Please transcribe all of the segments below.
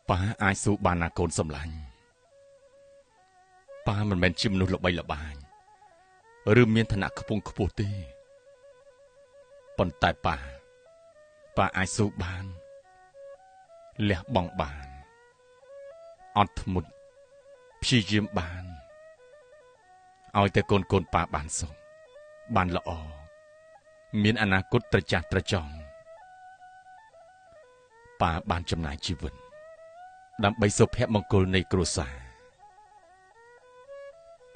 ប៉ាអាចស៊ូបានណាកូនសម្លាញ់ប៉ាមិនមែនជាមនុស្សល្បីល្បាញឬមានឋានៈខ្ពង់ខ្ពស់ទេប៉ុន្តែប៉ាអាចស៊ូបានលះបង់បានអត់ធ្មត់ព្យាយាមបានឲ្យតែកូនប៉ាបានសុខបានល្អមានអនាគតត្រចះត្រចង់ប៉ាបានចំណាយជីវិតដើម្បីសុភមង្គលនៃគ្រួសារ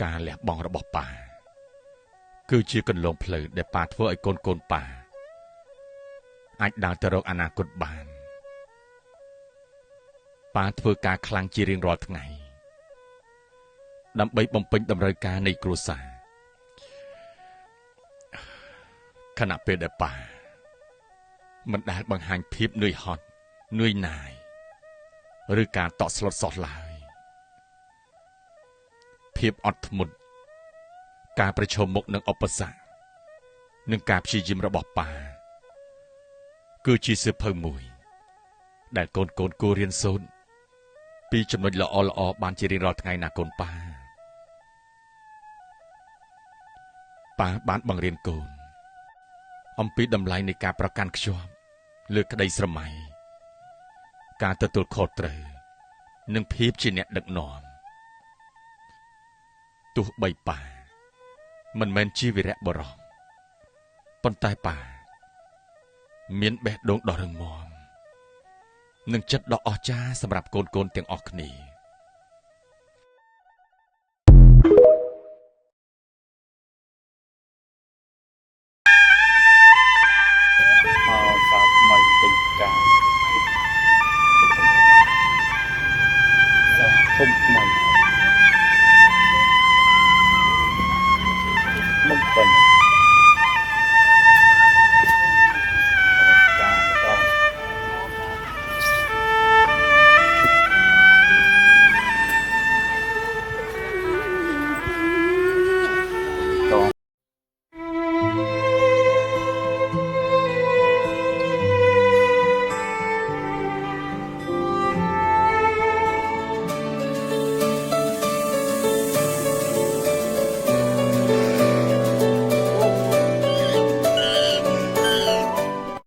ការលះបង់របស់ប៉ាគឺជាគន្លងផ្លូវដែលប៉ាធ្វើឲ្យកូនប៉ាអាចដើរទៅរកអនាគតបានប៉ាធ្វើការខ្លាំងជារៀងរាល់ថ្ងៃដើម្បីបំពេញតម្រូវការនៃគ្រួសារខណៈពេលដែលប៉ាមិនដែលបង្ហាញភាពនឿយហត់នឿយណាយឬការតក់ស្លុតសោះឡើយភាពអត់ធ្មត់ការប្រឈមមុខនឹងឧបសគ្គនិងការព្យាយាមរបស់ប៉ាគឺជាសៀវភៅមួយដែលកូនគួររៀនសូត្រពីចំណុចល្អបានជារៀងរាល់ថ្ងៃណាកូនប៉ាបានបង្រៀនកូនអំពីតម្លៃនៃការប្រកាន់ខ្ជាប់លើក្តីស្រមៃការទទួលខុសត្រូវនិងភាពជាអ្នកដឹកនាំទោះបីប៉ាមិនមែនជាវីរៈបុរសប៉ុន្តែប៉ាមានបេះដូងដ៏រឹងមាំនិងចិត្តដ៏អស្ចារ្យសម្រាប់កូនទាំងអស់គ្នា